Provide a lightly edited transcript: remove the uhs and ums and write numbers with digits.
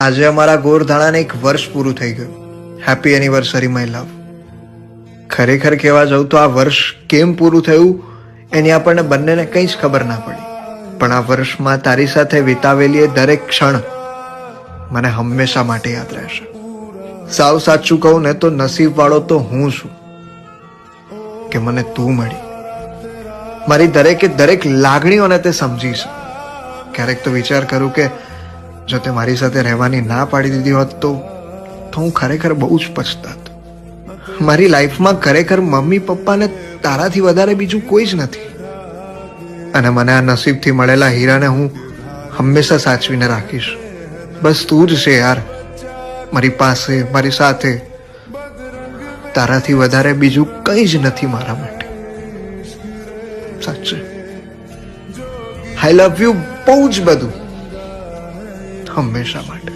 આજે અમારા ગોરધાણાને 1 વર્ષ પૂરું થઈ ગયું. હેપી એનિવર્સરી માય લવ. ખરેખર કહેવા જાઉં તો આ વર્ષ કેમ પૂરું થયું એની આપણને બંનેને કંઈ જ ખબર ના પડી. પણ આ વર્ષમાં તારી સાથે વિતાવેલી એ દરેક ક્ષણ મને હંમેશા માટે યાદ રહેશે. સાવ સાચું કહું ને તો નસીબ વાળો તો હું છું કે મને તું મળી. મારી દરેકે દરેક લાગણીઓને તે સમજી છે. ક્યારેક તો વિચાર કરું કે જો તે મારી સાથે રહેવાની ના પાડી દીધી હોત તો હું ખરેખર બહુ જ પછતાત. મારી લાઈફમાં ખરેખર મમ્મી પપ્પાને તારાથી વધારે બીજું કોઈ જ નથી. અને મને આ નસીબથી મળેલા હીરાને હું હંમેશા સાચવીને રાખીશ. બસ તું જ છે યાર, મારી પાસે, મારી સાથે. તારાથી વધારે બીજું કંઈ જ નથી મારા માટે. સાચે આઈ લવ યુ બહુ જ બધું, હંમેશા માટે.